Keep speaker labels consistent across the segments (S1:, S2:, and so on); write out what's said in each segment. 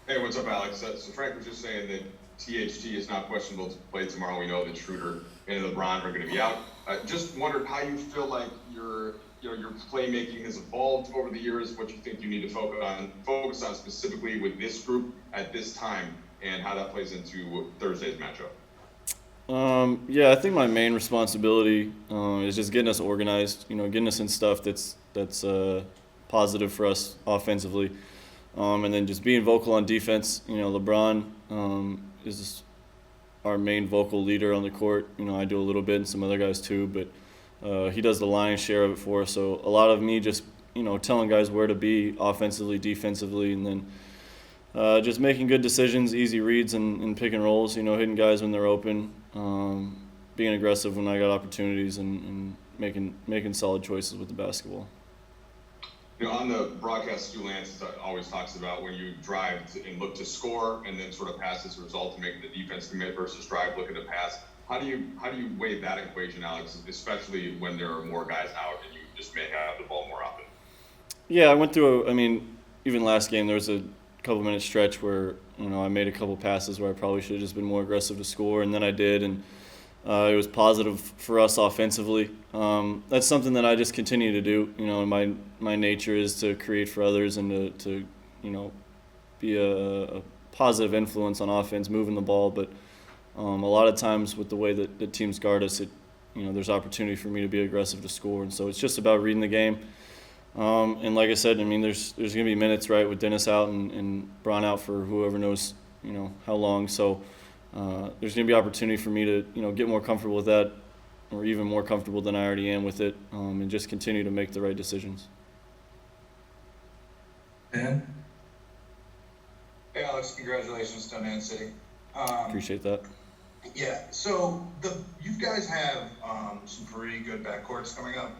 S1: Hey, what's up, Alex? So Frank was just saying that THT is not questionable to play tomorrow. We know that Schroeder and LeBron are going to be out. Just wondered how you feel like your playmaking has evolved over the years. What you think you need to focus on specifically with this group at this time, and how that plays into Thursday's matchup.
S2: Yeah, I think my main responsibility is just getting us organized. Getting us in stuff that's positive for us offensively, and then just being vocal on defense. LeBron is our main vocal leader on the court. I do a little bit, and some other guys too, but he does the lion's share of it for us. So a lot of me just telling guys where to be offensively, defensively, and then just making good decisions, easy reads, and pick and rolls. Hitting guys when they're open, being aggressive when I got opportunities, and making solid choices with the basketball.
S1: On the broadcast, Stu Lance always talks about when you drive and look to score, and then sort of pass as a result of making the defense commit versus drive looking to pass. How do you weigh that equation, Alex? Especially when there are more guys out and you just may have the ball more often.
S2: Yeah, I went through. Even last game there was a couple minute stretch where I made a couple passes where I probably should have just been more aggressive to score, and then I did, and it was positive for us offensively. That's something that I just continue to do. My nature is to create for others and to be a positive influence on offense, moving the ball. But a lot of times with the way that the teams guard us, there's opportunity for me to be aggressive to score, and so it's just about reading the game. And like I said, there's going to be minutes, right, with Dennis out and Braun out for whoever knows, how long. So there's going to be opportunity for me to, get more comfortable with that, or even more comfortable than I already am with it, and just continue to make the right decisions.
S3: Ben? Hey, Alex, congratulations to Man City.
S2: Appreciate that.
S3: Yeah, so you guys have some pretty good backcourts coming up.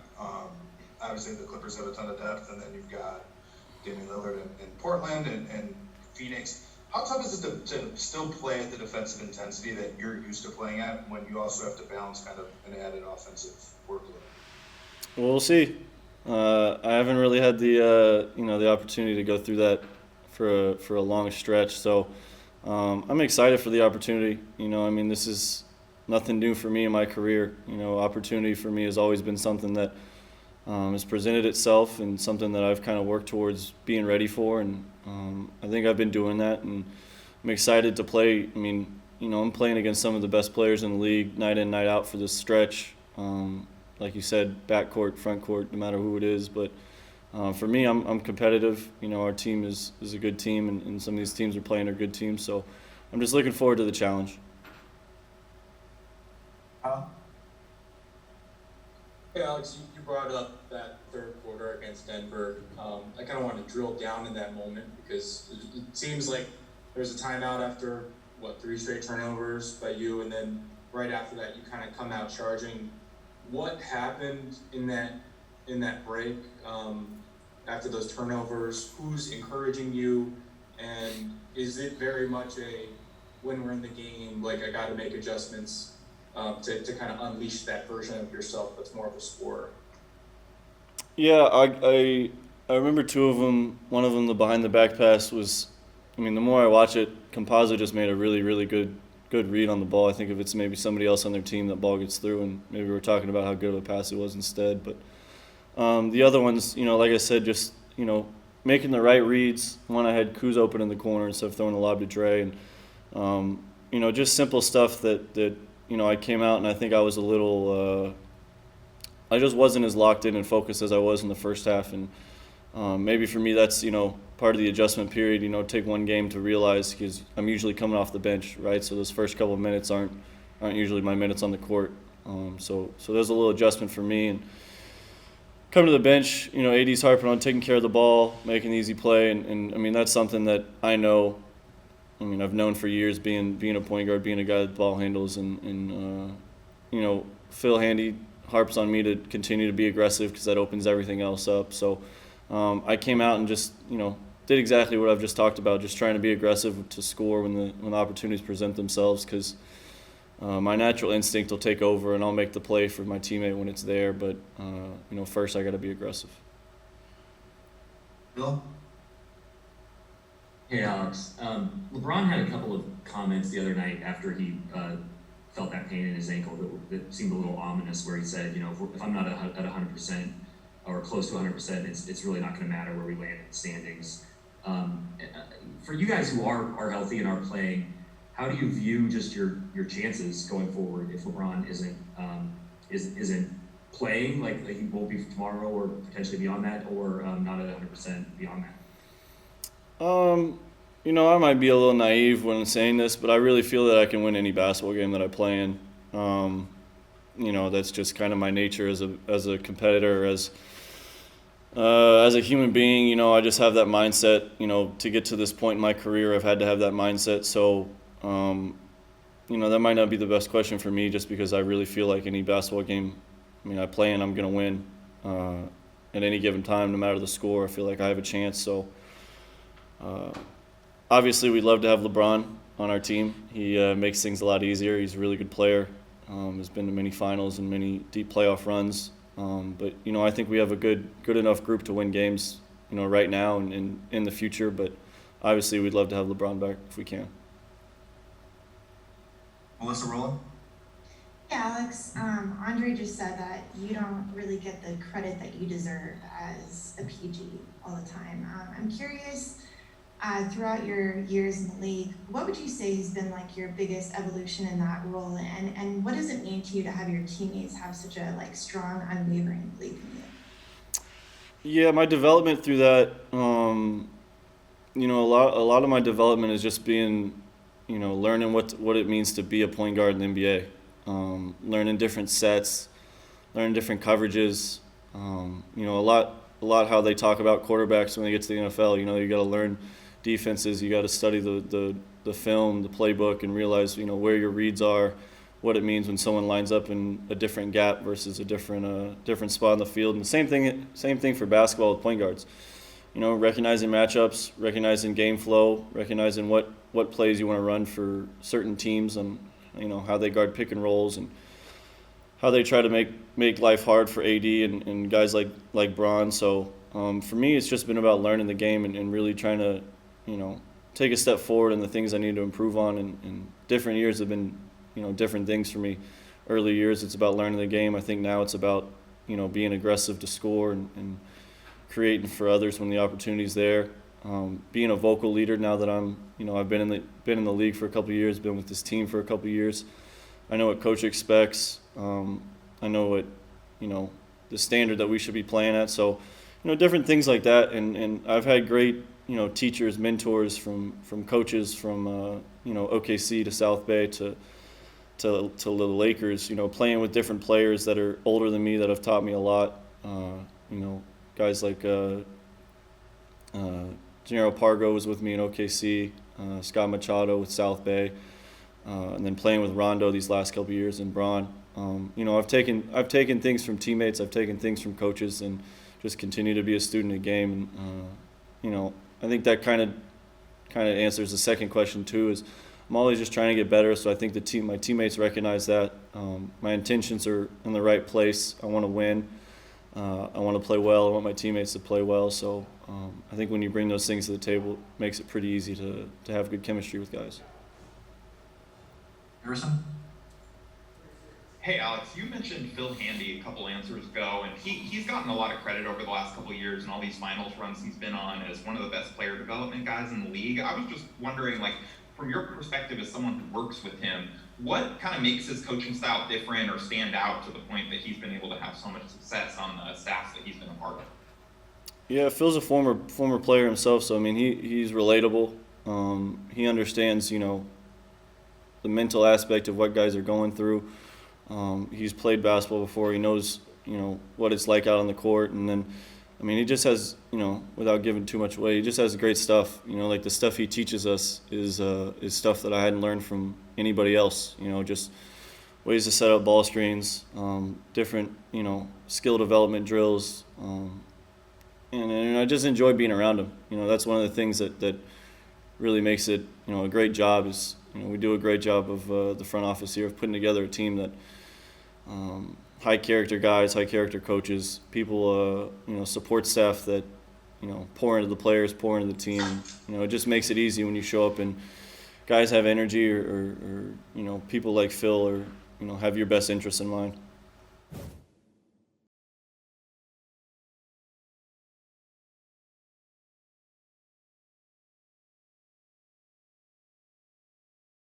S3: Obviously, the Clippers have a ton of depth, and then you've got Damian Lillard in Portland and Phoenix. How tough is it to still play at the defensive intensity that you're used to playing at when you also have to balance kind of an added offensive workload?
S2: Well, we'll see. I haven't really had the opportunity to go through that for a long stretch, so I'm excited for the opportunity. This is nothing new for me in my career. Opportunity for me has always been something that has presented itself, and something that I've kind of worked towards being ready for, and I think I've been doing that, and I'm excited to play. I'm playing against some of the best players in the league night in, night out for this stretch. Like you said, backcourt, front court, no matter who it is. But for me, I'm competitive. Our team is a good team, and some of these teams are playing are good teams. So I'm just looking forward to the challenge.
S4: Hey Alex, you brought up that third quarter against Denver. I kind of want to drill down in that moment because it seems like there's a timeout after, 3 straight turnovers by you, and then right after that you kind of come out charging. What happened in that break after those turnovers? Who's encouraging you? And is it very much when we're in the game, like I got to make adjustments to kind of unleash that version of yourself that's more of a scorer?
S2: Yeah, I remember 2 of them. One of them, the behind the back pass, was. The more I watch it, Composite just made a really, really good read on the ball. I think if it's maybe somebody else on their team, that ball gets through, and maybe we're talking about how good of a pass it was instead. But the other ones, like I said, just making the right reads. One, I had Kuz open in the corner instead of throwing a lob to Dre, and just simple stuff that I came out and I think I was a little. I just wasn't as locked in and focused as I was in the first half, and maybe for me that's part of the adjustment period. Take one game to realize, because I'm usually coming off the bench, right? So those first couple of minutes aren't usually my minutes on the court. So there's a little adjustment for me, and come to the bench. AD's harping on taking care of the ball, making the easy play, and that's something that I know. I've known for years, being a point guard, being a guy that the ball handles, and Phil Handy harps on me to continue to be aggressive because that opens everything else up. So I came out and just did exactly what I've just talked about, just trying to be aggressive to score when the opportunities present themselves, because my natural instinct will take over and I'll make the play for my teammate when it's there. But first I got to be aggressive.
S3: Bill?
S5: Hey Alex, LeBron had a couple of comments the other night after he felt that pain in his ankle that seemed a little ominous, where he said, you know, if I'm not at 100% or close to 100%, it's really not going to matter where we land in the standings. For you guys who are healthy and are playing, how do you view just your chances going forward if LeBron isn't playing, like he won't be tomorrow or potentially beyond that, or not at 100% beyond that?
S2: You know, I might be a little naive when saying this, but I really feel that I can win any basketball game that I play in. You know, that's just kind of my nature as a competitor, as a human being. You know, I just have that mindset. You know, to get to this point in my career, I've had to have that mindset. So, you know, that might not be the best question for me, just because I really feel like any basketball game, I mean, I play in, I'm going to win at any given time, no matter the score. I feel like I have a chance. So. Obviously, we'd love to have LeBron on our team. He makes things a lot easier. He's a really good player. Has been to many finals and many deep playoff runs. But you know, I think we have a good enough group to win games. You know, right now and in the future. But obviously, we'd love to have LeBron back if we can.
S3: Melissa Rowland?
S6: Yeah, Alex, Andre just said that you don't really get the credit that you deserve as a PG all the time. I'm curious, throughout your years in the league, what would you say has been like your biggest evolution in that role, and what does it mean to you to have your teammates have such a like strong, unwavering belief in you?
S2: Yeah, my development through that, you know, a lot of my development is just being, you know, learning what it means to be a point guard in the NBA. Learning different sets, learning different coverages. You know, a lot how they talk about quarterbacks when they get to the NFL. You know, you got to learn defenses. You got to study the film, the playbook, and realize, you know, where your reads are, what it means when someone lines up in a different gap versus a different spot on the field. And the same thing for basketball with point guards. You know, recognizing matchups, recognizing game flow, recognizing what plays you want to run for certain teams, and you know how they guard pick and rolls and how they try to make life hard for AD and guys like Bron. So for me, it's just been about learning the game and really trying to, you know, take a step forward in the things I need to improve on. And different years have been, you know, different things for me. Early years, it's about learning the game. I think now it's about, you know, being aggressive to score and creating for others when the opportunity's there. Being a vocal leader now that I've been in the league for a couple of years, been with this team for a couple of years. I know what coach expects. I know what, you know, the standard that we should be playing at. So, you know, different things like that. And I've had great, you know, teachers, mentors from coaches from, you know, OKC to South Bay to the Lakers, you know, playing with different players that are older than me that have taught me a lot. You know, guys like Gennaro Pargo was with me in OKC, Scott Machado with South Bay, and then playing with Rondo these last couple of years and Bron. You know, I've taken things from teammates, I've taken things from coaches, and just continue to be a student of the game. And you know, I think that kind of answers the second question too. Is I'm always just trying to get better. So I think my teammates recognize that. My intentions are in the right place. I want to win. I want to play well. I want my teammates to play well. So I think when you bring those things to the table, it makes it pretty easy to have good chemistry with guys.
S3: Harrison?
S7: Hey Alex, you mentioned Phil Handy a couple answers ago, and he's gotten a lot of credit over the last couple of years and all these finals runs he's been on as one of the best player development guys in the league. I was just wondering, like, from your perspective as someone who works with him, what kind of makes his coaching style different or stand out to the point that he's been able to have so much success on the staffs that he's been a part of?
S2: Yeah, Phil's a former player himself, so I mean he's relatable. He understands, you know, the mental aspect of what guys are going through. He's played basketball before. He knows, you know, what it's like out on the court. And then, I mean, he just has, you know, without giving too much away, he just has great stuff. You know, like the stuff he teaches us is stuff that I hadn't learned from anybody else. You know, just ways to set up ball screens, different, you know, skill development drills. And I just enjoy being around him. You know, that's one of the things that really makes it, you know, a great job is, you know, we do a great job of the front office here of putting together a team that high character guys, high character coaches, people, you know, support staff that, pour into the players, pour into the team. It just makes it easy when you show up and guys have energy or people like Phil or have your best interests in mind.